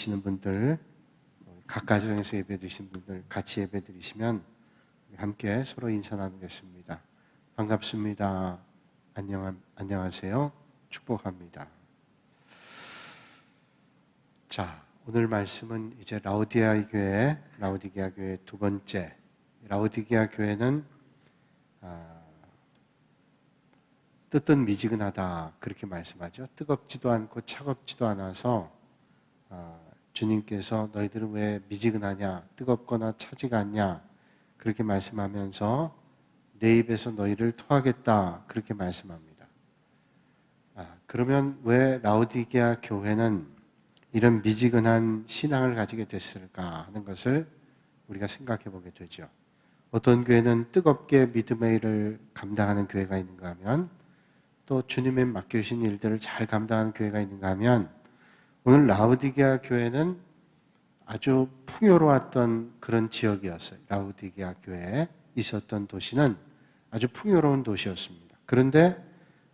드리시는 분들, 각 가정에서 예배 드리시는 분들 같이 예배 드리시면 함께 서로 인사 나누겠습니다. 반갑습니다. 안녕하세요. 축복합니다. 자, 오늘 말씀은 이제 라오디게아 교회 두 번째. 라오디게아 교회는 뜨뜻 미지근하다 그렇게 말씀하죠. 뜨겁지도 않고 차갑지도 않아서 주님께서 너희들은 왜 미지근하냐, 뜨겁거나 차지가 않냐 그렇게 말씀하면서 내 입에서 너희를 토하겠다 그렇게 말씀합니다. 그러면 왜 라오디게아 교회는 이런 미지근한 신앙을 가지게 됐을까 하는 것을 우리가 생각해 보게 되죠. 어떤 교회는 뜨겁게 믿음의 일을 감당하는 교회가 있는가 하면, 또 주님의 맡겨주신 일들을 잘 감당하는 교회가 있는가 하면, 오늘 라오디게아 교회는 아주 풍요로웠던 그런 지역이었어요. 라오디게아 교회에 있었던 도시는 아주 풍요로운 도시였습니다. 그런데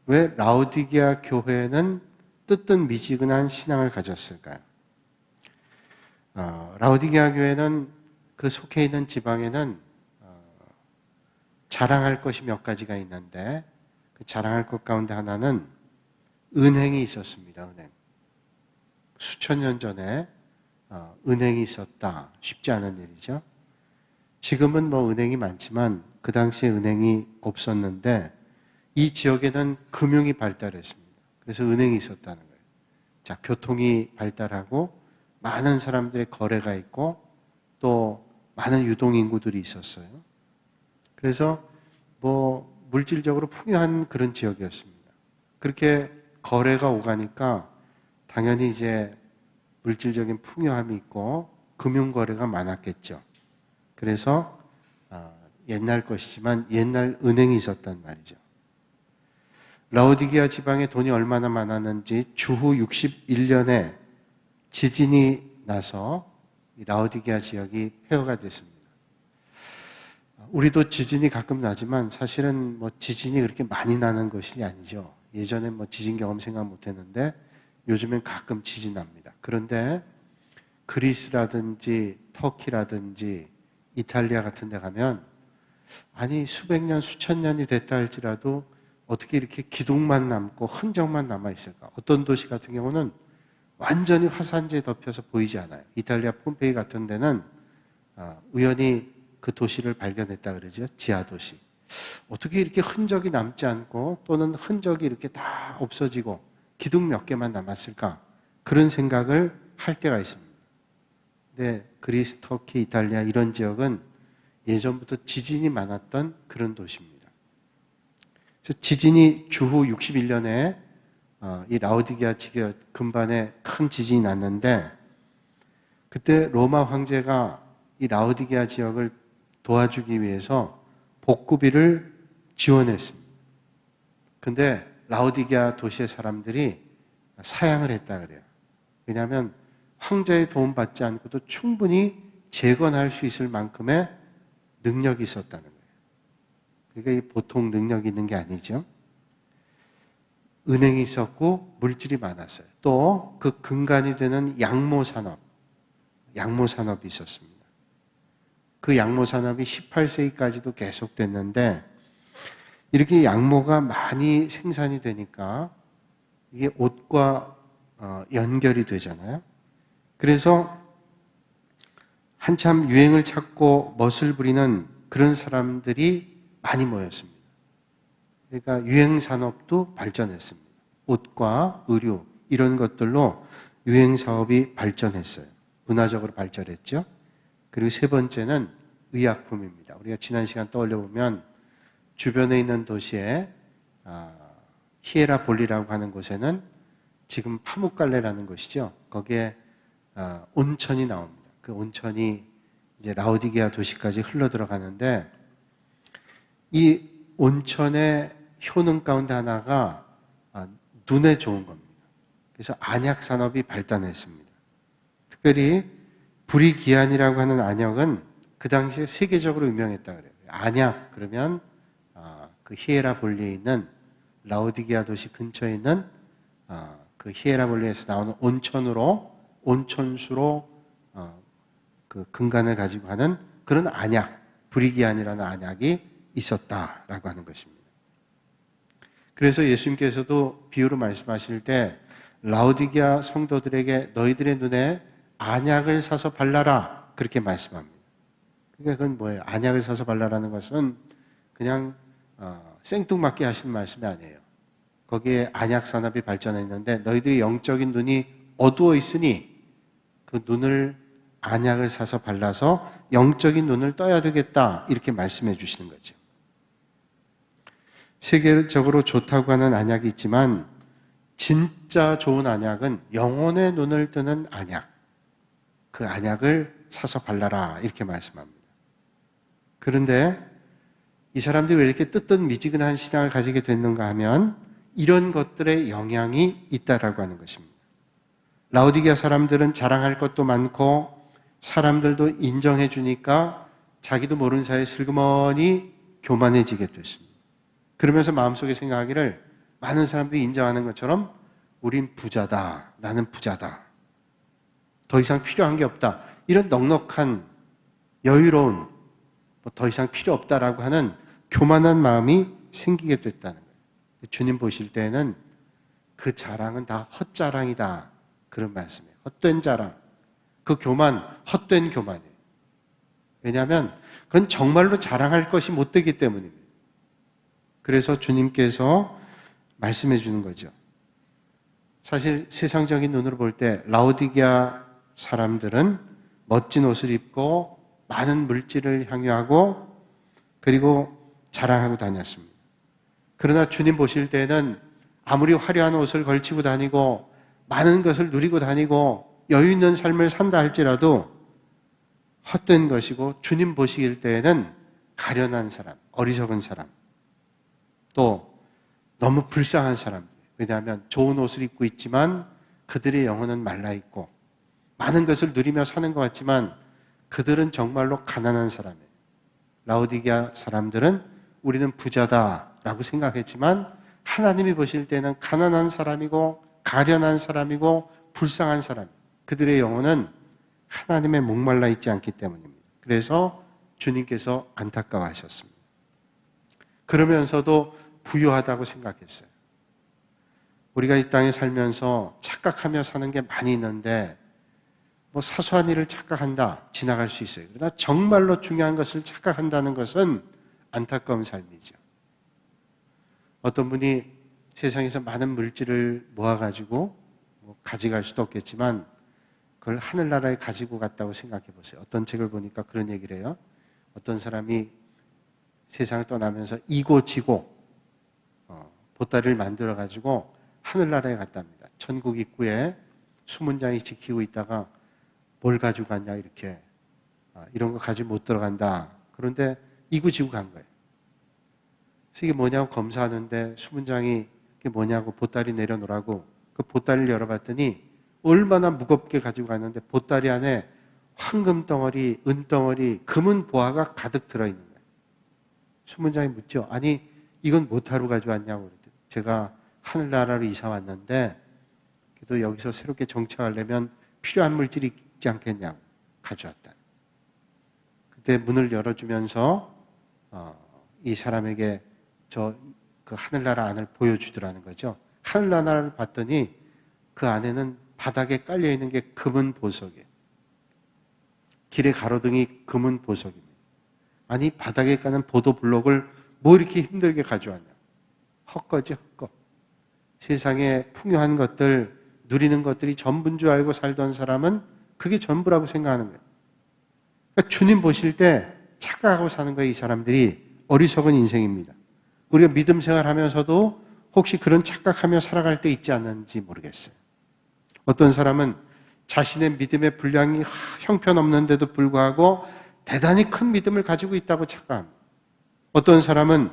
왜 라오디게아 교회는 뜨뜻 미지근한 신앙을 가졌을까요? 라오디게아 교회는 그 속해 있는 지방에는 자랑할 것이 몇 가지가 있는데, 그 자랑할 것 가운데 하나는 은행이 있었습니다. 은행. 수천 년 전에 은행이 있었다. 쉽지 않은 일이죠. 지금은 뭐 은행이 많지만 그 당시에 은행이 없었는데 이 지역에는 금융이 발달했습니다. 그래서 은행이 있었다는 거예요. 자, 교통이 발달하고 많은 사람들의 거래가 있고 또 많은 유동인구들이 있었어요. 그래서 뭐 물질적으로 풍요한 그런 지역이었습니다. 그렇게 거래가 오가니까 당연히 이제 물질적인 풍요함이 있고 금융거래가 많았겠죠. 그래서 옛날 것이지만 옛날 은행이 있었단 말이죠. 라오디게아 지방에 돈이 얼마나 많았는지 주후 61년에 지진이 나서 라오디게아 지역이 폐허가 됐습니다. 우리도 지진이 가끔 나지만 사실은 뭐 지진이 그렇게 많이 나는 것이 아니죠. 예전에 뭐 지진 경험 생각 못 했는데 요즘엔 가끔 지진 납니다. 그런데 그리스라든지 터키라든지 이탈리아 같은 데 가면 아니 수백 년, 수천 년이 됐다 할지라도 어떻게 이렇게 기둥만 남고 흔적만 남아있을까? 어떤 도시 같은 경우는 완전히 화산재에 덮여서 보이지 않아요. 이탈리아 폼페이 같은 데는 우연히 그 도시를 발견했다 그러죠. 지하도시. 어떻게 이렇게 흔적이 남지 않고 또는 흔적이 이렇게 다 없어지고 기둥 몇 개만 남았을까? 그런 생각을 할 때가 있습니다. 근데 그리스, 터키, 이탈리아 이런 지역은 예전부터 지진이 많았던 그런 도시입니다. 그래서 지진이 주후 61년에 이 라오디게아 지역 근반에 큰 지진이 났는데 그때 로마 황제가 이 라오디게아 지역을 도와주기 위해서 복구비를 지원했습니다. 근데 라오디게아 도시의 사람들이 사양을 했다 그래요. 왜냐하면 황제의 도움 받지 않고도 충분히 재건할 수 있을 만큼의 능력이 있었다는 거예요. 그러니까 보통 능력이 있는 게 아니죠. 은행이 있었고 물질이 많았어요. 또 그 근간이 되는 양모산업이 있었습니다. 그 양모산업이 18세기까지도 계속됐는데 이렇게 양모가 많이 생산이 되니까 이게 옷과 연결이 되잖아요. 그래서 한참 유행을 찾고 멋을 부리는 그런 사람들이 많이 모였습니다. 그러니까 유행산업도 발전했습니다. 옷과 의류 이런 것들로 유행사업이 발전했어요. 문화적으로 발전했죠. 그리고 세 번째는 의약품입니다. 우리가 지난 시간 떠올려 보면 주변에 있는 도시에 히에라볼리라고 하는 곳에는 지금 파묵갈레라는 곳이죠. 거기에 온천이 나옵니다. 그 온천이 이제 라오디게아 도시까지 흘러 들어가는데 이 온천의 효능 가운데 하나가 눈에 좋은 겁니다. 그래서 안약 산업이 발달했습니다. 특별히 브리기안이라고 하는 안약은 그 당시에 세계적으로 유명했다 그래요. 안약 그러면 그 히에라볼리에 있는 라오디게아 도시 근처에 있는 그 히에라볼리에서 나오는 온천으로 온천수로 그 근간을 가지고 하는 그런 안약, 브리기안이라는 안약이 있었다라고 하는 것입니다. 그래서 예수님께서도 비유로 말씀하실 때 라오디게아 성도들에게 너희들의 눈에 안약을 사서 발라라 그렇게 말씀합니다. 그러니까 그건 뭐예요? 안약을 사서 발라라는 것은 그냥 생뚱맞게 하시는 말씀이 아니에요. 거기에 안약 산업이 발전했는데 너희들이 영적인 눈이 어두워 있으니 그 눈을 안약을 사서 발라서 영적인 눈을 떠야 되겠다 이렇게 말씀해 주시는 거죠. 세계적으로 좋다고 하는 안약이 있지만 진짜 좋은 안약은 영혼의 눈을 뜨는 안약, 그 안약을 사서 발라라 이렇게 말씀합니다. 그런데 이 사람들이 왜 이렇게 뜨뜻미지근한 신앙을 가지게 됐는가 하면 이런 것들의 영향이 있다라고 하는 것입니다. 라오디게아 사람들은 자랑할 것도 많고 사람들도 인정해 주니까 자기도 모르는 사이에 슬그머니 교만해지게 됐습니다. 그러면서 마음속에 생각하기를 많은 사람들이 인정하는 것처럼 우린 부자다, 나는 부자다, 더 이상 필요한 게 없다, 이런 넉넉한 여유로운 더 이상 필요 없다라고 하는 교만한 마음이 생기게 됐다는 거예요. 주님 보실 때에는 그 자랑은 다 헛자랑이다 그런 말씀이에요. 헛된 자랑, 그 교만, 헛된 교만이에요. 왜냐하면 그건 정말로 자랑할 것이 못 되기 때문입니다. 그래서 주님께서 말씀해 주는 거죠. 사실 세상적인 눈으로 볼 때 라오디게아 사람들은 멋진 옷을 입고 많은 물질을 향유하고 그리고 자랑하고 다녔습니다. 그러나 주님 보실 때는 아무리 화려한 옷을 걸치고 다니고 많은 것을 누리고 다니고 여유 있는 삶을 산다 할지라도 헛된 것이고 주님 보실 때에는 가련한 사람, 어리석은 사람, 또 너무 불쌍한 사람. 왜냐하면 좋은 옷을 입고 있지만 그들의 영혼은 말라있고 많은 것을 누리며 사는 것 같지만 그들은 정말로 가난한 사람이에요. 라오디게아 사람들은 우리는 부자다라고 생각했지만 하나님이 보실 때는 가난한 사람이고 가련한 사람이고 불쌍한 사람, 그들의 영혼은 하나님의 목말라 있지 않기 때문입니다. 그래서 주님께서 안타까워하셨습니다. 그러면서도 부유하다고 생각했어요. 우리가 이 땅에 살면서 착각하며 사는 게 많이 있는데 뭐 사소한 일을 착각한다, 지나갈 수 있어요. 그러나 정말로 중요한 것을 착각한다는 것은 안타까운 삶이죠. 어떤 분이 세상에서 많은 물질을 모아가지고 뭐 가져갈 수도 없겠지만 그걸 하늘나라에 가지고 갔다고 생각해 보세요. 어떤 책을 보니까 그런 얘기를 해요. 어떤 사람이 세상을 떠나면서 이고지고 보따리를 만들어가지고 하늘나라에 갔답니다. 천국 입구에 수문장이 지키고 있다가 뭘 가지고 갔냐 이렇게 이런 거 가지고 못 들어간다. 그런데 이고지고 간 거예요. 그래서 이게 뭐냐고 검사하는데 수문장이 이게 뭐냐고 보따리 내려놓으라고 그 보따리를 열어봤더니 얼마나 무겁게 가지고 갔는데 보따리 안에 황금 덩어리, 은 덩어리, 금은 보화가 가득 들어있는 거예요. 수문장이 묻죠. 아니 이건 뭐하러 가져왔냐고. 제가 하늘나라로 이사 왔는데 그래도 여기서 새롭게 정착하려면 필요한 물질이 있지 않겠냐고 가져왔다. 그때 문을 열어주면서 이 사람에게 그 하늘나라 안을 보여주더라는 거죠. 하늘나라를 봤더니 그 안에는 바닥에 깔려있는 게 금은 보석이에요. 길의 가로등이 금은 보석입니다. 아니 바닥에 까는 보도블록을 뭐 이렇게 힘들게 가져왔냐. 헛거지 헛거. 세상에 풍요한 것들, 누리는 것들이 전부인 줄 알고 살던 사람은 그게 전부라고 생각하는 거예요. 그러니까 주님 보실 때 착각하고 사는 거예요. 이 사람들이 어리석은 인생입니다. 우리가 믿음 생활하면서도 혹시 그런 착각하며 살아갈 때 있지 않는지 모르겠어요. 어떤 사람은 자신의 믿음의 분량이 형편없는데도 불구하고 대단히 큰 믿음을 가지고 있다고 착각합니다. 어떤 사람은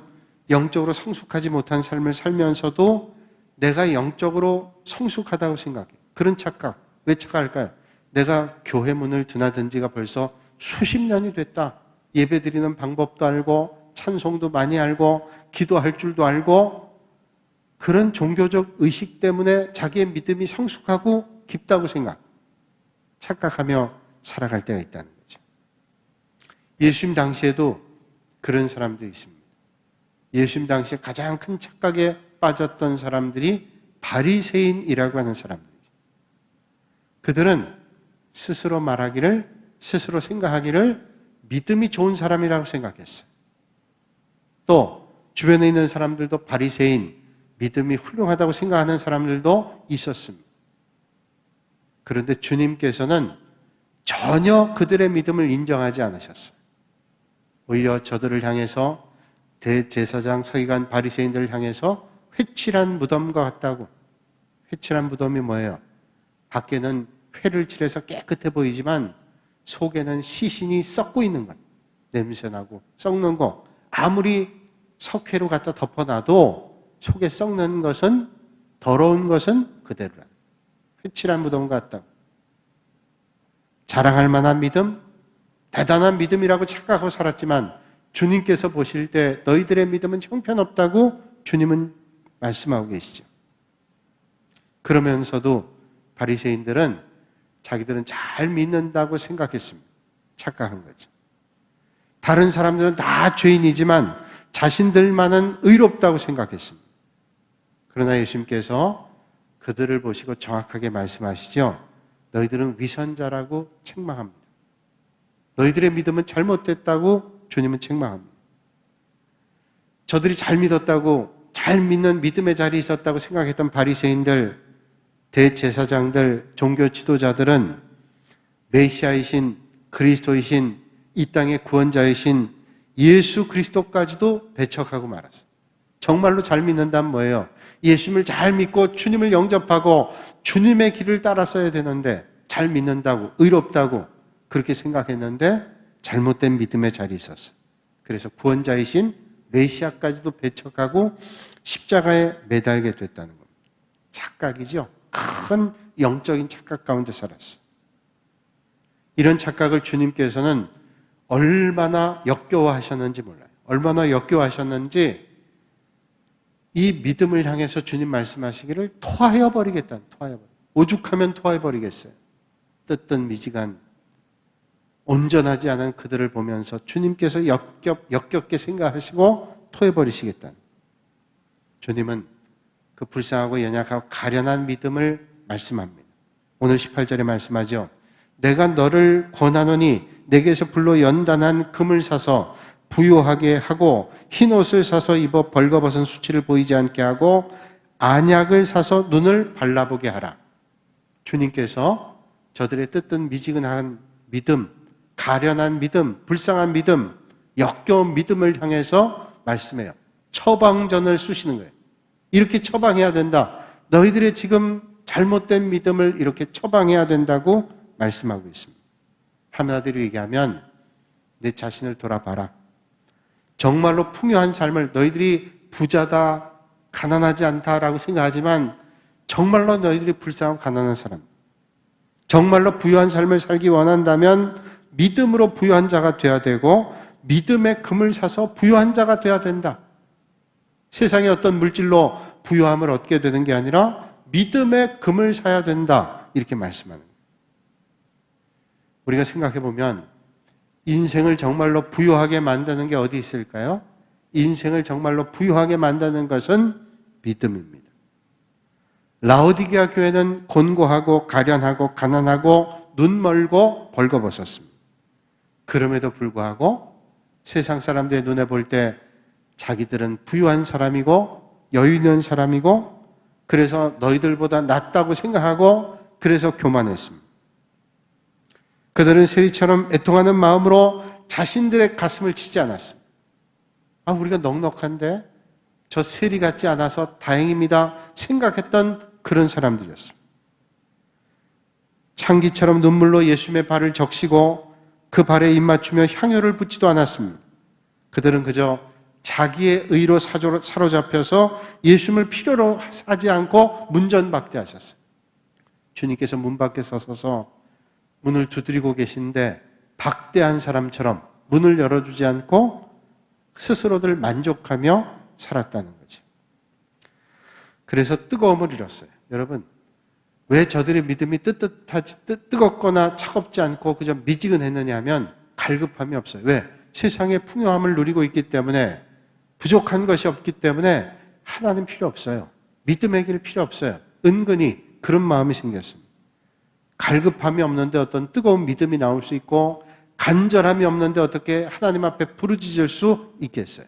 영적으로 성숙하지 못한 삶을 살면서도 내가 영적으로 성숙하다고 생각해요. 그런 착각. 왜 착각할까요? 내가 교회 문을 드나든 지가 벌써 수십 년이 됐다. 예배 드리는 방법도 알고 찬송도 많이 알고 기도할 줄도 알고 그런 종교적 의식 때문에 자기의 믿음이 성숙하고 깊다고 생각. 착각하며 살아갈 때가 있다는 거죠. 예수님 당시에도 그런 사람들이 있습니다. 예수님 당시에 가장 큰 착각에 빠졌던 사람들이 바리새인이라고 하는 사람들이죠. 그들은 스스로 말하기를, 스스로 생각하기를 믿음이 좋은 사람이라고 생각했어요. 또 주변에 있는 사람들도 바리새인, 믿음이 훌륭하다고 생각하는 사람들도 있었습니다. 그런데 주님께서는 전혀 그들의 믿음을 인정하지 않으셨어요. 오히려 저들을 향해서, 대제사장, 서기관, 바리새인들을 향해서 회칠한 무덤과 같다고. 회칠한 무덤이 뭐예요? 밖에는 회를 칠해서 깨끗해 보이지만 속에는 시신이 썩고 있는 것, 냄새나고 썩는 거. 아무리 석회로 갖다 덮어놔도 속에 썩는 것은, 더러운 것은 그대로라. 회칠한 무덤 같다고. 자랑할 만한 믿음, 대단한 믿음이라고 착각하고 살았지만 주님께서 보실 때 너희들의 믿음은 형편없다고 주님은 말씀하고 계시죠. 그러면서도 바리새인들은 자기들은 잘 믿는다고 생각했습니다. 착각한 거죠. 다른 사람들은 다 죄인이지만 자신들만은 의롭다고 생각했습니다. 그러나 예수님께서 그들을 보시고 정확하게 말씀하시죠. 너희들은 위선자라고 책망합니다. 너희들의 믿음은 잘못됐다고 주님은 책망합니다. 저들이 잘 믿었다고, 잘 믿는 믿음의 자리에 있었다고 생각했던 바리새인들, 대제사장들, 종교 지도자들은 메시아이신, 그리스도이신, 이 땅의 구원자이신 예수 그리스도까지도 배척하고 말았어요. 정말로 잘 믿는다면 뭐예요? 예수님을 잘 믿고 주님을 영접하고 주님의 길을 따라서야 되는데, 잘 믿는다고, 의롭다고 그렇게 생각했는데 잘못된 믿음의 자리에 있었어요. 그래서 구원자이신 메시아까지도 배척하고 십자가에 매달게 됐다는 겁니다. 착각이죠. 큰 영적인 착각 가운데 살았어요. 이런 착각을 주님께서는 얼마나 역겨워하셨는지 몰라요. 얼마나 역겨워하셨는지 이 믿음을 향해서 주님 말씀하시기를 토하여 버리겠다는, 오죽하면 토하여 버리겠어요. 뜯든 미지간 온전하지 않은 그들을 보면서 주님께서 역겹게 생각하시고 토해 버리시겠다는. 주님은 그 불쌍하고 연약하고 가련한 믿음을 말씀합니다. 오늘 18절에 말씀하죠. 내가 너를 권하노니 내게서 불로 연단한 금을 사서 부요하게 하고 흰 옷을 사서 입어 벌거벗은 수치를 보이지 않게 하고 안약을 사서 눈을 발라보게 하라. 주님께서 저들의 뜯든 미지근한 믿음, 가련한 믿음, 불쌍한 믿음, 역겨운 믿음을 향해서 말씀해요. 처방전을 쑤시는 거예요. 이렇게 처방해야 된다. 너희들의 지금 잘못된 믿음을 이렇게 처방해야 된다고 말씀하고 있습니다. 한마디로 얘기하면 내 자신을 돌아봐라. 정말로 풍요한 삶을, 너희들이 부자다, 가난하지 않다라고 생각하지만 정말로 너희들이 불쌍하고 가난한 사람, 정말로 부유한 삶을 살기 원한다면 믿음으로 부유한 자가 되어야 되고 믿음의 금을 사서 부유한 자가 되어야 된다. 세상의 어떤 물질로 부유함을 얻게 되는 게 아니라 믿음의 금을 사야 된다. 이렇게 말씀하는 거예요. 우리가 생각해 보면 인생을 정말로 부유하게 만드는 게 어디 있을까요? 인생을 정말로 부유하게 만드는 것은 믿음입니다. 라오디게아 교회는 곤고하고 가련하고 가난하고 눈 멀고 벌거벗었습니다. 그럼에도 불구하고 세상 사람들의 눈에 볼 때 자기들은 부유한 사람이고 여유 있는 사람이고 그래서 너희들보다 낫다고 생각하고 그래서 교만했습니다. 그들은 세리처럼 애통하는 마음으로 자신들의 가슴을 치지 않았습니다. 우리가 넉넉한데 저 세리 같지 않아서 다행입니다 생각했던 그런 사람들이었습니다. 창기처럼 눈물로 예수님의 발을 적시고 그 발에 입 맞추며 향유를 붓지도 않았습니다. 그들은 그저 자기의 의로 사로잡혀서 예수님을 필요로 하지 않고 문전박대하셨어요. 주님께서 문 밖에 서서 문을 두드리고 계신데 박대한 사람처럼 문을 열어주지 않고 스스로들 만족하며 살았다는 거죠. 그래서 뜨거움을 잃었어요. 여러분, 왜 저들의 믿음이 뜨겁거나 차갑지 않고 그저 미지근했느냐 하면 갈급함이 없어요. 왜? 세상의 풍요함을 누리고 있기 때문에, 부족한 것이 없기 때문에 하나님 필요 없어요. 믿음의 길 필요 없어요. 은근히 그런 마음이 생겼습니다. 갈급함이 없는데 어떤 뜨거운 믿음이 나올 수 있고, 간절함이 없는데 어떻게 하나님 앞에 부르짖을 수 있겠어요?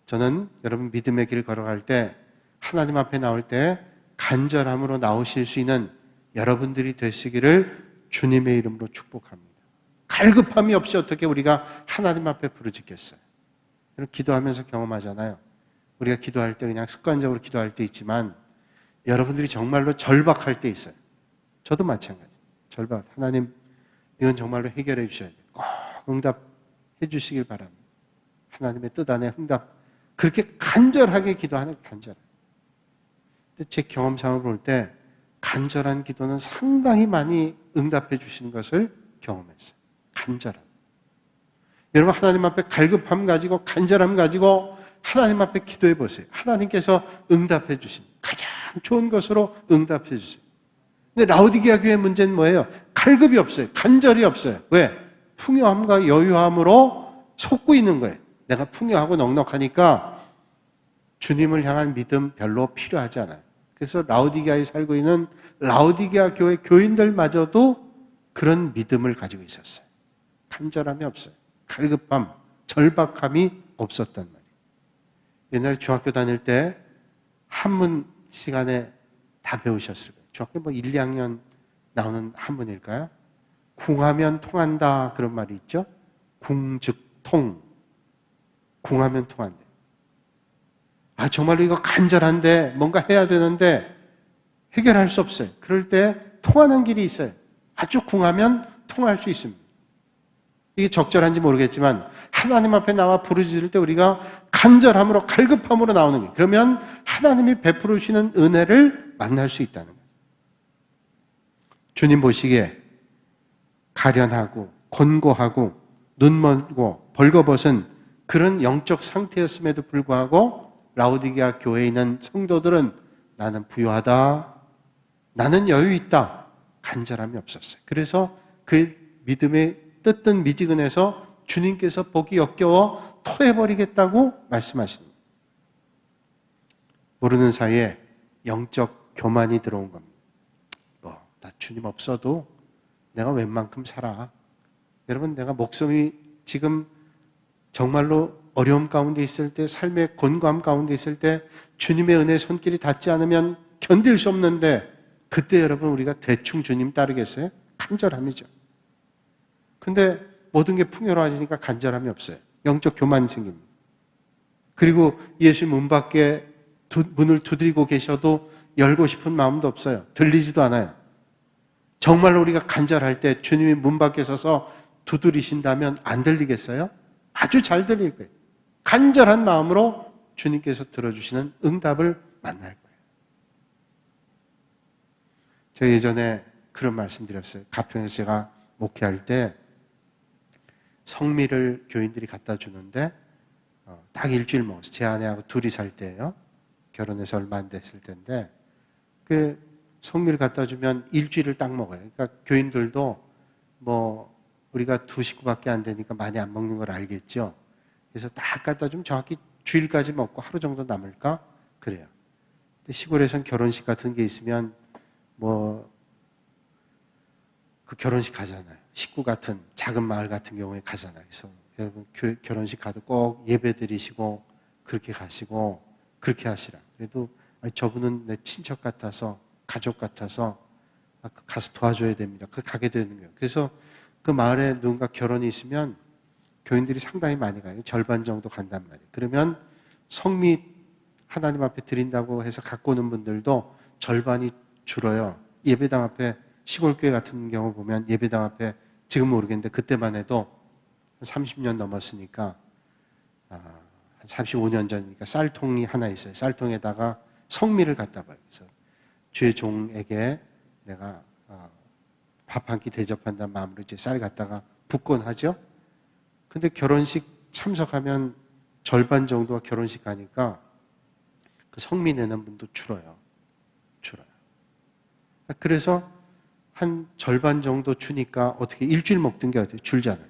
저는 여러분 믿음의 길 걸어갈 때, 하나님 앞에 나올 때 간절함으로 나오실 수 있는 여러분들이 되시기를 주님의 이름으로 축복합니다. 갈급함이 없이 어떻게 우리가 하나님 앞에 부르짖겠어요? 기도하면서 경험하잖아요. 우리가 기도할 때 그냥 습관적으로 기도할 때 있지만, 여러분들이 정말로 절박할 때 있어요. 저도 마찬가지. 절박. 하나님, 이건 정말로 해결해 주셔야 돼요. 꼭 응답해 주시길 바랍니다. 하나님의 뜻 안에 응답. 그렇게 간절하게 기도하는 게 간절해요. 근데 제 경험상을 볼 때 간절한 기도는 상당히 많이 응답해 주시는 것을 경험했어요. 간절함. 여러분 하나님 앞에 갈급함 가지고 간절함 가지고 하나님 앞에 기도해 보세요. 하나님께서 응답해 주신 가장 좋은 것으로 응답해 주세요. 근데 라오디게아 교회의 문제는 뭐예요? 갈급이 없어요. 간절이 없어요. 왜? 풍요함과 여유함으로 속고 있는 거예요. 내가 풍요하고 넉넉하니까 주님을 향한 믿음 별로 필요하지 않아요. 그래서 라오디게아에 살고 있는 라오디게아 교회 교인들마저도 그런 믿음을 가지고 있었어요. 간절함이 없어요. 갈급함, 절박함이 없었단 말이에요. 옛날에 중학교 다닐 때 한문 시간에 다 배우셨을 거예요. 중학교 1, 2학년 나오는 한문일까요? 궁하면 통한다 그런 말이 있죠. 궁즉통. 궁하면 통한대. 아 정말로 이거 간절한데 뭔가 해야 되는데 해결할 수 없어요. 그럴 때 통하는 길이 있어요. 아주 궁하면 통할 수 있습니다. 이게 적절한지 모르겠지만 하나님 앞에 나와 부르짖을 때 우리가 간절함으로 갈급함으로 나오는 게, 그러면 하나님이 베풀어 주시는 은혜를 만날 수 있다는 거예요. 주님 보시기에 가련하고 곤고하고 눈먼고 벌거벗은 그런 영적 상태였음에도 불구하고 라오디게아 교회에 있는 성도들은 나는 부유하다, 나는 여유 있다, 간절함이 없었어요. 그래서 그 믿음의 뜨뜻 미지근해서 주님께서 보기 역겨워 토해버리겠다고 말씀하십니다. 모르는 사이에 영적 교만이 들어온 겁니다. 나 주님 없어도 내가 웬만큼 살아. 여러분 내가 목숨이 지금 정말로 어려움 가운데 있을 때, 삶의 곤고함 가운데 있을 때 주님의 은혜의 손길이 닿지 않으면 견딜 수 없는데, 그때 여러분 우리가 대충 주님 따르겠어요? 간절함이죠. 근데 모든 게 풍요로워지니까 간절함이 없어요. 영적 교만이 생깁니다. 그리고 예수 문 밖에 문을 두드리고 계셔도 열고 싶은 마음도 없어요. 들리지도 않아요. 정말로 우리가 간절할 때 주님이 문 밖에 서서 두드리신다면 안 들리겠어요? 아주 잘 들릴 거예요. 간절한 마음으로 주님께서 들어주시는 응답을 만날 거예요. 제가 예전에 그런 말씀 드렸어요. 가평에서 제가 목회할 때 성미를 교인들이 갖다 주는데 딱 일주일 먹었어요. 제 아내하고 둘이 살 때예요. 결혼해서 얼마 안 됐을 때인데 그 성미를 갖다 주면 일주일을 딱 먹어요. 그러니까 교인들도 뭐 우리가 두 식구밖에 안 되니까 많이 안 먹는 걸 알겠죠. 그래서 딱 갖다 주면 정확히 주일까지 먹고 하루 정도 남을까? 그래요. 근데 시골에선 결혼식 같은 게 있으면 뭐 그 결혼식 가잖아요. 식구 같은 작은 마을 같은 경우에 가잖아요. 그래서 여러분 결혼식 가도 꼭 예배 드리시고 그렇게 가시고 그렇게 하시라. 그래도 저분은 내 친척 같아서 가족 같아서 가서 도와줘야 됩니다. 그 가게 되는 거예요. 그래서 그 마을에 누군가 결혼이 있으면 교인들이 상당히 많이 가요. 절반 정도 간단 말이에요. 그러면 성미 하나님 앞에 드린다고 해서 갖고 오는 분들도 절반이 줄어요. 예배당 앞에 시골교회 같은 경우 보면 예배당 앞에 지금 모르겠는데 그때만 해도 30년 넘었으니까 한 35년 전이니까 쌀통이 하나 있어요. 쌀통에다가 성미를 갖다 봐요. 그래서 주의 종에게 내가 밥 한 끼 대접한다는 마음으로 이제 쌀 갖다가 붓곤 하죠. 근데 결혼식 참석하면 절반 정도가 결혼식 가니까 그 성미 내는 분도 줄어요. 줄어요. 그래서 한 절반 정도 주니까 어떻게 일주일 먹던 게 어때요? 줄잖아요.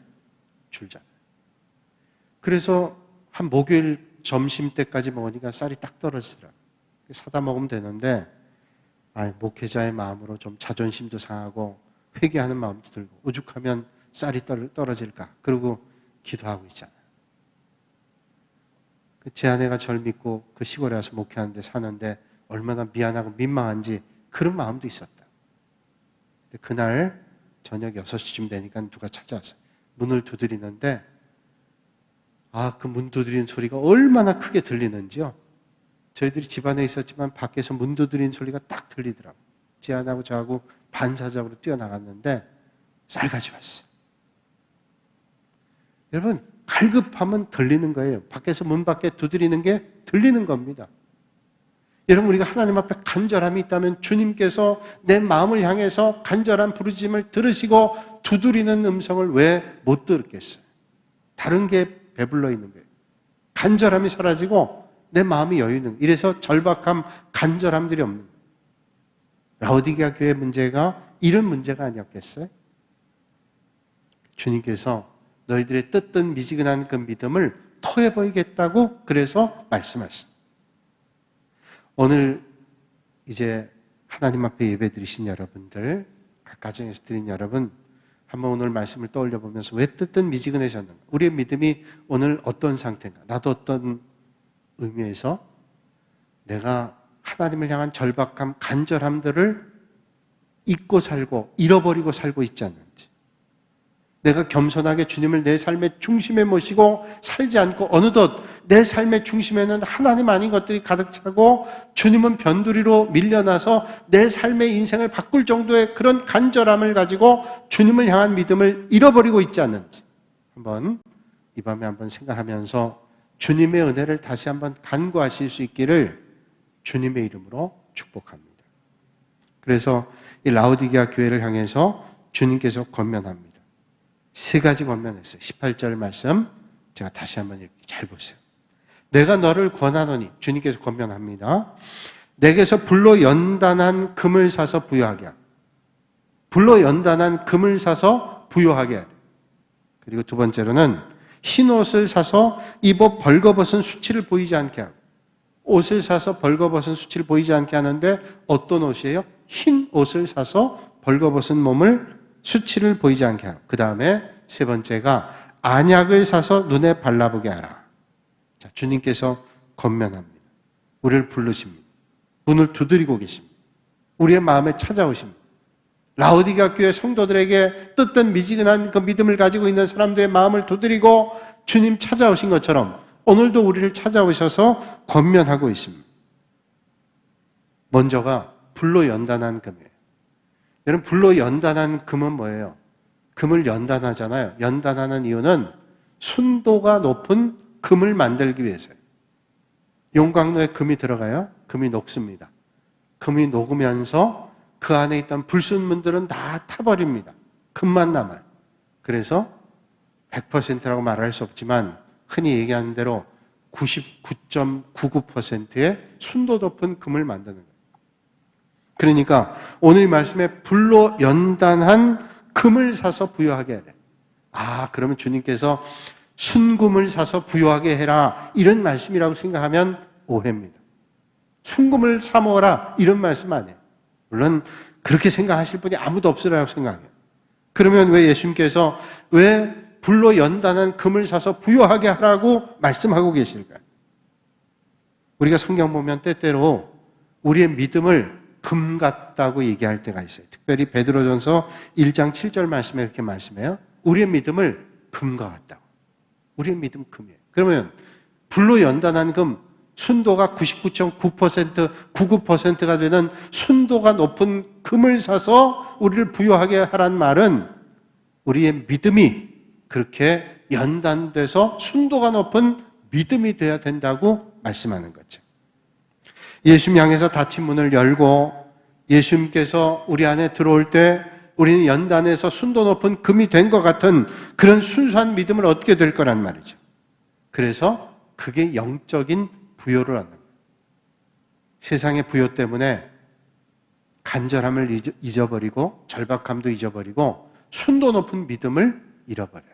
그래서 한 목요일 점심 때까지 먹으니까 쌀이 딱 떨어지더라고요. 사다 먹으면 되는데 목회자의 마음으로 좀 자존심도 상하고 회개하는 마음도 들고 오죽하면 쌀이 떨어질까 그러고 기도하고 있잖아요. 제 아내가 저를 믿고 그 시골에 와서 목회하는데 사는데 얼마나 미안하고 민망한지 그런 마음도 있었다. 근데 그날 저녁 6시쯤 되니까 누가 찾아왔어요. 문을 두드리는데 그 문 두드리는 소리가 얼마나 크게 들리는지요. 저희들이 집 안에 있었지만 밖에서 문 두드리는 소리가 딱 들리더라고요. 제 아내하고 저하고 반사적으로 뛰어나갔는데 쌀 가져왔어요. 여러분 갈급하면 들리는 거예요. 밖에서 문 밖에 두드리는 게 들리는 겁니다. 여러분 우리가 하나님 앞에 간절함이 있다면 주님께서 내 마음을 향해서 간절한 부르짖음을 들으시고 두드리는 음성을 왜 못 들었겠어요? 다른 게 배불러 있는 거예요. 간절함이 사라지고 내 마음이 여유 있는 거예요. 이래서 절박함, 간절함들이 없는 거예요. 라오디게아 교회 문제가 이런 문제가 아니었겠어요? 주님께서 너희들의 뜨뜻 미지근한 그 믿음을 토해 보이겠다고 그래서 말씀하신. 오늘 이제 하나님 앞에 예배 드리신 여러분들, 각 가정에서 드린 여러분, 한번 오늘 말씀을 떠올려 보면서 왜 뜨뜻 미지근해졌는가? 우리의 믿음이 오늘 어떤 상태인가? 나도 어떤 의미에서 내가 하나님을 향한 절박함, 간절함들을 잊고 살고 잃어버리고 살고 있지 않는지, 내가 겸손하게 주님을 내 삶의 중심에 모시고 살지 않고 어느덧 내 삶의 중심에는 하나님 아닌 것들이 가득 차고 주님은 변두리로 밀려나서 내 삶의 인생을 바꿀 정도의 그런 간절함을 가지고 주님을 향한 믿음을 잃어버리고 있지 않는지 한번 이 밤에 한번 생각하면서 주님의 은혜를 다시 한번 간구하실 수 있기를 주님의 이름으로 축복합니다. 그래서 이 라오디게아 교회를 향해서 주님께서 권면합니다. 3가지 권면했어요. 18절 말씀 제가 다시 한번 읽게 잘 보세요. 내가 너를 권하노니, 주님께서 권면합니다. 내게서 불로 연단한 금을 사서 부요하게 하라. 불로 연단한 금을 사서 부요하게 하라. 그리고 2번째로는 흰 옷을 사서 입어 벌거벗은 수치를 보이지 않게 하고, 옷을 사서 벌거벗은 수치를 보이지 않게 하는데 어떤 옷이에요? 흰 옷을 사서 벌거벗은 몸을 수치를 보이지 않게 하고, 그 다음에 3번째가 안약을 사서 눈에 발라보게 하라. 자, 주님께서 권면합니다. 우리를 부르십니다. 문을 두드리고 계십니다. 우리의 마음에 찾아오십니다. 라오디게아 교회 성도들에게 뜨뜻 미지근한 그 믿음을 가지고 있는 사람들의 마음을 두드리고 주님 찾아오신 것처럼 오늘도 우리를 찾아오셔서 권면하고 있습니다. 먼저가 불로 연단한 금이에요. 여러분, 불로 연단한 금은 뭐예요? 금을 연단하잖아요. 연단하는 이유는 순도가 높은 금을 만들기 위해서예요. 용광로에 금이 들어가요. 금이 녹습니다. 금이 녹으면서 그 안에 있던 불순물들은 다 타버립니다. 금만 남아요. 그래서 100%라고 말할 수 없지만 흔히 얘기하는 대로 99.99%의 순도 높은 금을 만드는 거예요. 그러니까 오늘 이 말씀에 불로 연단한 금을 사서 부요하게 해라. 그러면 주님께서 순금을 사서 부요하게 해라 이런 말씀이라고 생각하면 오해입니다. 순금을 사 먹어라 이런 말씀 아니에요. 물론 그렇게 생각하실 분이 아무도 없으라고 생각해요. 그러면 왜 예수님께서 왜 불로 연단한 금을 사서 부요하게 하라고 말씀하고 계실까요? 우리가 성경 보면 때때로 우리의 믿음을 금 같다고 얘기할 때가 있어요. 특별히 베드로전서 1장 7절 말씀에 이렇게 말씀해요. 우리의 믿음을 금과 같다고. 우리의 믿음 금이에요. 그러면 불로 연단한 금, 순도가 99.9%, 99%가 되는 순도가 높은 금을 사서 우리를 부요하게 하란 말은 우리의 믿음이 그렇게 연단돼서 순도가 높은 믿음이 돼야 된다고 말씀하는 거죠. 예수님 향해서 닫힌 문을 열고 예수님께서 우리 안에 들어올 때 우리는 연단해서 순도 높은 금이 된 것 같은 그런 순수한 믿음을 얻게 될 거란 말이죠. 그래서 그게 영적인 부요를 얻는 거예요. 세상의 부요 때문에 간절함을 잊어버리고 절박함도 잊어버리고 순도 높은 믿음을 잃어버려요.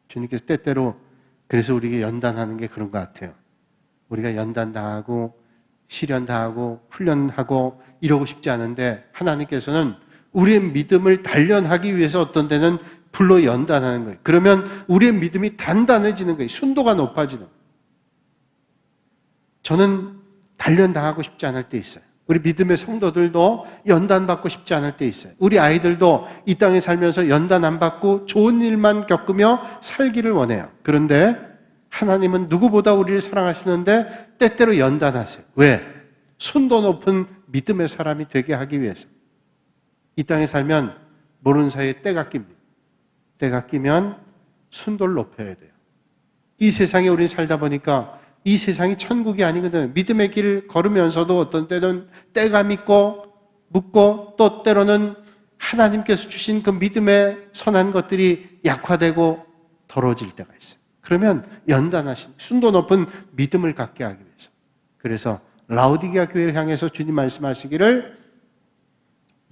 주님께서 때때로 그래서 우리에게 연단하는 게 그런 것 같아요. 우리가 연단당하고 시련당하고 훈련하고 이러고 싶지 않은데 하나님께서는 우리의 믿음을 단련하기 위해서 어떤 때는 불러 연단하는 거예요. 그러면 우리의 믿음이 단단해지는 거예요. 순도가 높아지는 거예요. 저는 단련당하고 싶지 않을 때 있어요. 우리 믿음의 성도들도 연단받고 싶지 않을 때 있어요. 우리 아이들도 이 땅에 살면서 연단 안 받고 좋은 일만 겪으며 살기를 원해요. 그런데 하나님은 누구보다 우리를 사랑하시는데 때때로 연단하세요. 왜? 순도 높은 믿음의 사람이 되게 하기 위해서. 이 땅에 살면 모르는 사이에 때가 낍니다. 때가 끼면 순도를 높여야 돼요. 이 세상에 우리 살다 보니까 이 세상이 천국이 아니거든. 믿음의 길을 걸으면서도 어떤 때는 때가 묻고 또 때로는 하나님께서 주신 그 믿음의 선한 것들이 약화되고 더러워질 때가 있어요. 그러면 연단하신 순도 높은 믿음을 갖게 하기 위해서. 그래서 라오디게아 교회를 향해서 주님 말씀하시기를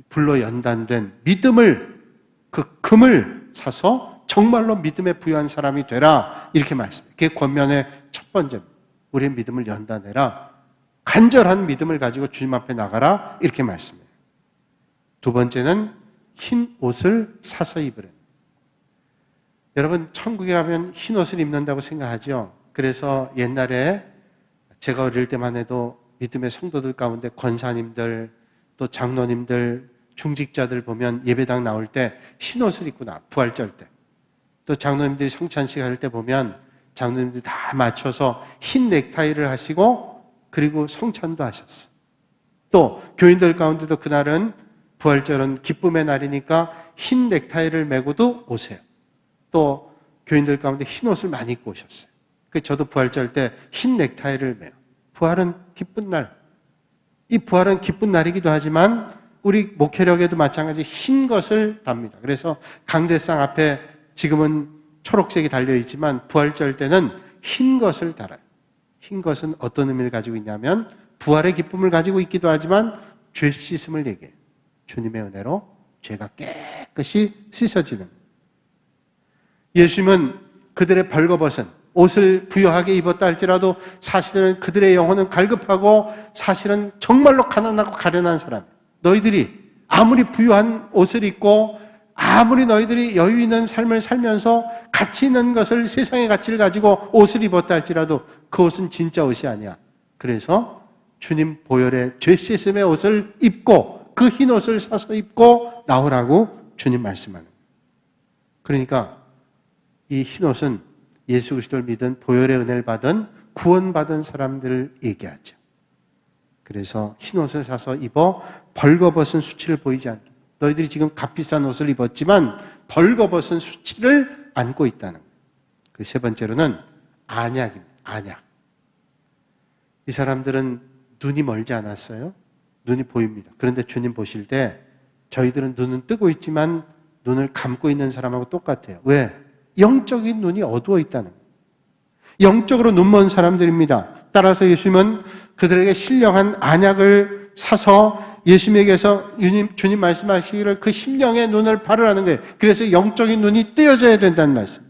불로 연단된 믿음을 그 금을 사서 정말로 믿음에 부유한 사람이 되라 이렇게 말씀해요. 그게 권면의 첫 번째입니다. 우리의 믿음을 연단해라. 간절한 믿음을 가지고 주님 앞에 나가라 이렇게 말씀해요. 두 번째는 흰 옷을 사서 입으라. 여러분 천국에 가면 흰 옷을 입는다고 생각하죠. 그래서 옛날에 제가 어릴 때만 해도 믿음의 성도들 가운데 권사님들 또 장로님들 중직자들 보면 예배당 나올 때 흰 옷을 입고 나 부활절 때 또 장로님들이 성찬식 할 때 보면 장로님들이 다 맞춰서 흰 넥타이를 하시고 그리고 성찬도 하셨어요. 또 교인들 가운데도 그날은 부활절은 기쁨의 날이니까 흰 넥타이를 메고도 오세요. 또 교인들 가운데 흰 옷을 많이 입고 오셨어요. 저도 부활절 때 흰 넥타이를 메요. 부활은 기쁜 날. 이 부활은 기쁜 날이기도 하지만 우리 목회력에도 마찬가지 흰 것을 답니다. 그래서 강대상 앞에 지금은 초록색이 달려있지만 부활절 때는 흰 것을 달아요. 흰 것은 어떤 의미를 가지고 있냐면 부활의 기쁨을 가지고 있기도 하지만 죄 씻음을 얘기해요. 주님의 은혜로 죄가 깨끗이 씻어지는. 예수님은 그들의 벌거벗은 옷을 부유하게 입었다 할지라도 사실은 그들의 영혼은 갈급하고 사실은 정말로 가난하고 가련한 사람. 너희들이 아무리 부유한 옷을 입고 아무리 너희들이 여유 있는 삶을 살면서 가치 있는 것을 세상의 가치를 가지고 옷을 입었다 할지라도 그 옷은 진짜 옷이 아니야. 그래서 주님 보혈의 죄 씻음의 옷을 입고 그 흰 옷을 사서 입고 나오라고 주님 말씀하는 거예요. 그러니까 이 흰 옷은 예수 그리스도를 믿은 보혈의 은혜를 받은 구원받은 사람들을 얘기하죠. 그래서 흰 옷을 사서 입어 벌거벗은 수치를 보이지 않게. 너희들이 지금 값비싼 옷을 입었지만 벌거벗은 수치를 안고 있다는 거예요. 그 세 번째로는 안약입니다. 안약. 이 사람들은 눈이 멀지 않았어요. 눈이 보입니다. 그런데 주님 보실 때 저희들은 눈은 뜨고 있지만 눈을 감고 있는 사람하고 똑같아요. 왜? 영적인 눈이 어두워 있다는 거예요. 영적으로 눈먼 사람들입니다. 따라서 예수님은 그들에게 신령한 안약을 사서 예수님에게서 주님 말씀하시기를 그 심령의 눈을 바르라는 거예요. 그래서 영적인 눈이 뜨여져야 된다는 말씀.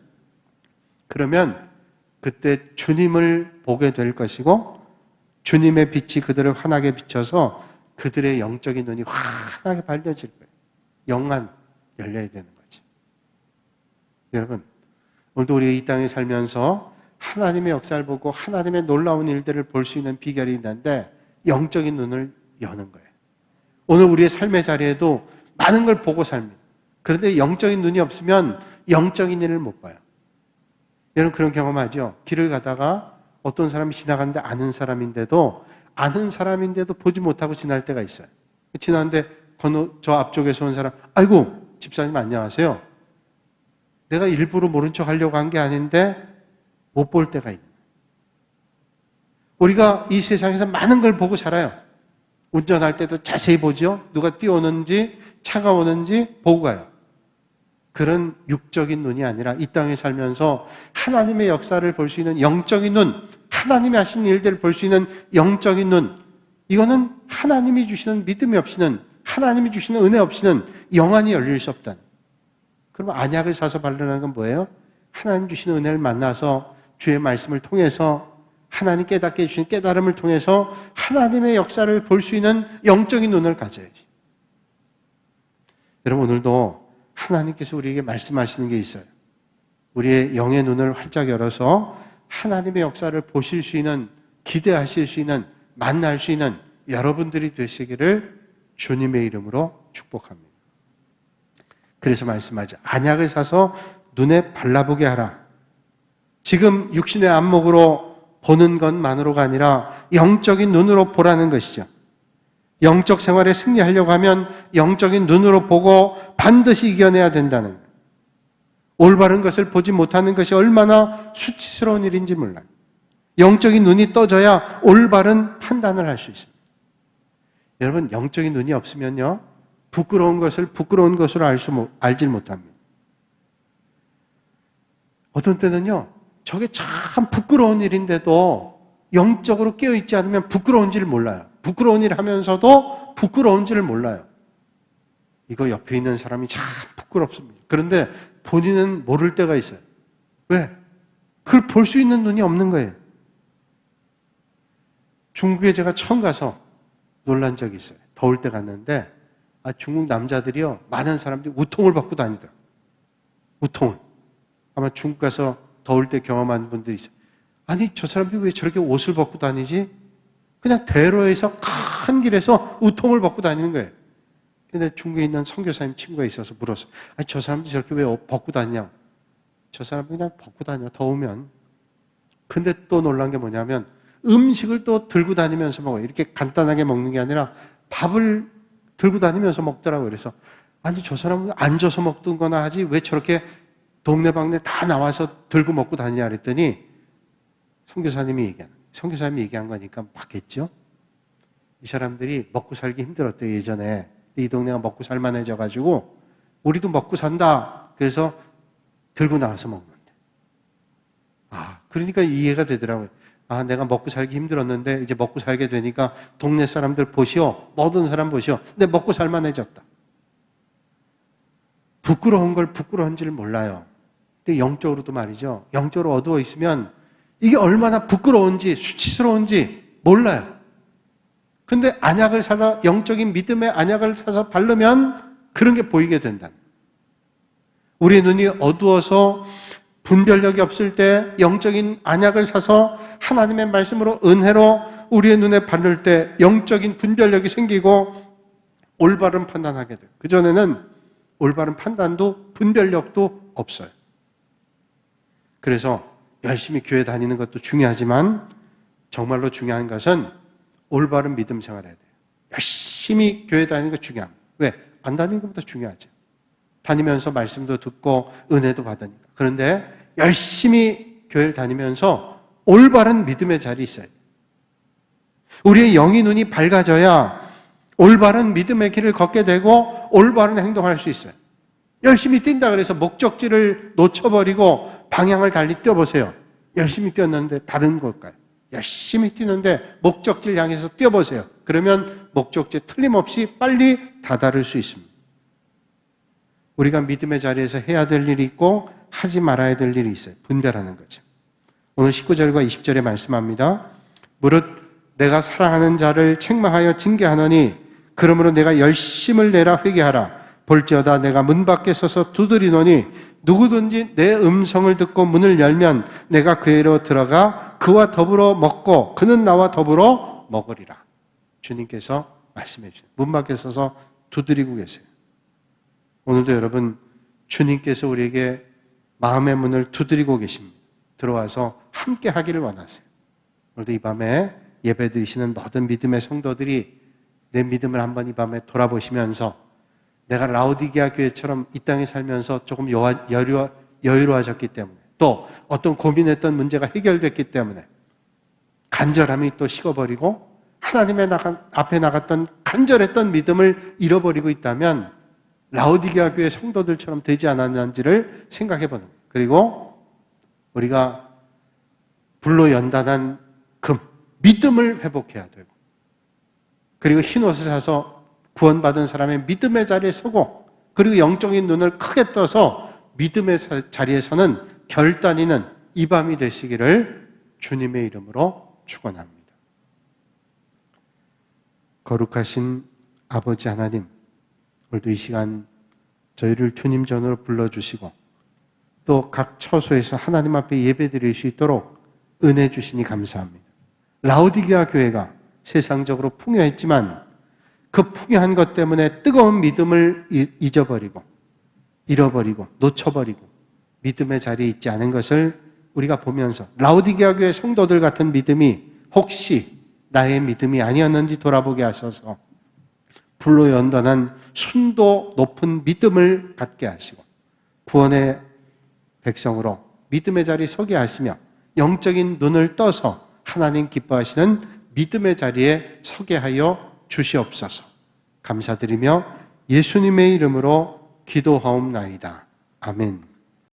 그러면 그때 주님을 보게 될 것이고 주님의 빛이 그들을 환하게 비춰서 그들의 영적인 눈이 환하게 밝혀질 거예요. 영안 열려야 되는 거죠. 여러분, 오늘도 우리가 이 땅에 살면서 하나님의 역사를 보고 하나님의 놀라운 일들을 볼 수 있는 비결이 있는데 영적인 눈을 여는 거예요. 오늘 우리의 삶의 자리에도 많은 걸 보고 삽니다. 그런데 영적인 눈이 없으면 영적인 일을 못 봐요. 여러분 그런 경험하죠? 길을 가다가 어떤 사람이 지나가는데 아는 사람인데도 보지 못하고 지날 때가 있어요. 지나는데 저 앞쪽에서 온 사람, 아이고 집사님 안녕하세요. 내가 일부러 모른 척 하려고 한 게 아닌데 못 볼 때가 있는 거예요. 우리가 이 세상에서 많은 걸 보고 살아요. 운전할 때도 자세히 보죠. 누가 뛰어오는지 차가 오는지 보고 가요. 그런 육적인 눈이 아니라 이 땅에 살면서 하나님의 역사를 볼 수 있는 영적인 눈, 하나님이 하신 일들을 볼 수 있는 영적인 눈, 이거는 하나님이 주시는 믿음이 없이는, 하나님이 주시는 은혜 없이는 영안이 열릴 수 없다는. 그럼 안약을 사서 바르는 건 뭐예요? 하나님 주시는 은혜를 만나서 주의 말씀을 통해서 하나님 깨닫게 해주신 깨달음을 통해서 하나님의 역사를 볼 수 있는 영적인 눈을 가져야지. 여러분, 오늘도 하나님께서 우리에게 말씀하시는 게 있어요. 우리의 영의 눈을 활짝 열어서 하나님의 역사를 보실 수 있는, 기대하실 수 있는, 만날 수 있는 여러분들이 되시기를 주님의 이름으로 축복합니다. 그래서 말씀하죠. 안약을 사서 눈에 발라보게 하라. 지금 육신의 안목으로 보는 것만으로가 아니라 영적인 눈으로 보라는 것이죠. 영적 생활에 승리하려고 하면 영적인 눈으로 보고 반드시 이겨내야 된다는 거예요. 올바른 것을 보지 못하는 것이 얼마나 수치스러운 일인지 몰라요. 영적인 눈이 떠져야 올바른 판단을 할 수 있습니다. 여러분, 영적인 눈이 없으면요, 부끄러운 것을 부끄러운 것으로 알질 못합니다. 어떤 때는요, 저게 참 부끄러운 일인데도 영적으로 깨어있지 않으면 부끄러운지를 몰라요. 부끄러운 일 하면서도 부끄러운지를 몰라요. 이거 옆에 있는 사람이 참 부끄럽습니다. 그런데 본인은 모를 때가 있어요. 왜? 그걸 볼 수 있는 눈이 없는 거예요. 중국에 제가 처음 가서 놀란 적이 있어요. 더울 때 갔는데 중국 남자들이요, 많은 사람들이 우통을 벗고 다니더라고요. 우통을. 아마 중국 가서 더울 때 경험한 분들이 있어요. 아니, 저 사람들이 왜 저렇게 옷을 벗고 다니지? 그냥 대로에서 큰 길에서 우통을 벗고 다니는 거예요. 근데 중국에 있는 선교사님 친구가 있어서 물었어요. 아니, 저 사람들이 저렇게 왜 벗고 다니냐고. 저 사람들이 그냥 벗고 다녀, 더우면. 근데 또 놀란 게 뭐냐면 음식을 또 들고 다니면서 먹어요. 이렇게 간단하게 먹는 게 아니라 밥을 들고 다니면서 먹더라고요. 그래서 아니, 저 사람은 앉아서 먹던 거나 하지 왜 저렇게 동네방네 다 나와서 들고 먹고 다니냐 그랬더니 선교사님이 얘기한 거니까 맞겠죠? 이 사람들이 먹고 살기 힘들었대요, 예전에. 이 동네가 먹고 살만해져가지고 우리도 먹고 산다. 그래서 들고 나와서 먹는데. 그러니까 이해가 되더라고요. 내가 먹고 살기 힘들었는데 이제 먹고 살게 되니까 동네 사람들 보시오. 모든 사람 보시오. 근데 먹고 살만해졌다. 부끄러운 걸 부끄러운지를 몰라요. 근데 영적으로도 말이죠. 영적으로 어두워 있으면 이게 얼마나 부끄러운지 수치스러운지 몰라요. 근데 안약을 사서, 영적인 믿음의 안약을 사서 바르면 그런 게 보이게 된다. 우리의 눈이 어두워서 분별력이 없을 때 영적인 안약을 사서 하나님의 말씀으로 은혜로 우리의 눈에 바를 때 영적인 분별력이 생기고 올바른 판단하게 돼요. 그전에는 올바른 판단도 분별력도 없어요. 그래서 열심히 교회 다니는 것도 중요하지만 정말로 중요한 것은 올바른 믿음 생활해야 돼요. 열심히 교회 다니는 거 중요합니다. 왜? 안 다니는 것보다 중요하죠. 다니면서 말씀도 듣고 은혜도 받으니까. 그런데 열심히 교회를 다니면서 올바른 믿음의 자리에 있어야 돼요. 우리의 영의 눈이 밝아져야 올바른 믿음의 길을 걷게 되고 올바른 행동을 할 수 있어요. 열심히 뛴다 그래서 목적지를 놓쳐버리고 방향을 달리 뛰어보세요. 열심히 뛰었는데 다른 걸까요? 열심히 뛰는데 목적지를 향해서 뛰어보세요. 그러면 목적지에 틀림없이 빨리 다다를 수 있습니다. 우리가 믿음의 자리에서 해야 될 일이 있고 하지 말아야 될 일이 있어요. 분별하는 거죠. 오늘 19절과 20절에 말씀합니다. 무릇 내가 사랑하는 자를 책망하여 징계하노니 그러므로 내가 열심을 내라 회개하라. 볼지어다 내가 문 밖에 서서 두드리노니 누구든지 내 음성을 듣고 문을 열면 내가 그에로 들어가 그와 더불어 먹고 그는 나와 더불어 먹으리라. 주님께서 말씀해 주세요. 문 밖에 서서 두드리고 계세요. 오늘도 여러분, 주님께서 우리에게 마음의 문을 두드리고 계십니다. 들어와서 함께 하기를 원하세요. 오늘도 이 밤에 예배 드리시는 모든 믿음의 성도들이 내 믿음을 한번 이 밤에 돌아보시면서 내가 라오디게아 교회처럼 이 땅에 살면서 조금 여유로워졌기 때문에, 또 어떤 고민했던 문제가 해결됐기 때문에 간절함이 또 식어버리고 하나님의 앞에 나갔던 간절했던 믿음을 잃어버리고 있다면 라오디게아 교회 성도들처럼 되지 않았는지를 생각해 보는 거예요. 그리고 우리가 불로 연단한 그 믿음을 회복해야 되고 그리고 흰 옷을 사서 구원받은 사람의 믿음의 자리에 서고, 그리고 영적인 눈을 크게 떠서 믿음의 자리에 서는 결단이는 이 밤이 되시기를 주님의 이름으로 축원합니다. 거룩하신 아버지 하나님, 오늘도 이 시간 저희를 주님 전으로 불러주시고 또 각 처소에서 하나님 앞에 예배드릴 수 있도록 은혜 주시니 감사합니다. 라오디게아 교회가 세상적으로 풍요했지만 그 풍요한 것 때문에 뜨거운 믿음을 잊어버리고 잃어버리고 놓쳐버리고 믿음의 자리에 있지 않은 것을 우리가 보면서 라오디게아 교회 성도들 같은 믿음이 혹시 나의 믿음이 아니었는지 돌아보게 하셔서 불로 연단한 순도 높은 믿음을 갖게 하시고 구원의 백성으로 믿음의 자리에 서게 하시며 영적인 눈을 떠서 하나님 기뻐하시는 믿음의 자리에 서게 하여 주시옵소서. 감사드리며 예수님의 이름으로 기도하옵나이다. 아멘.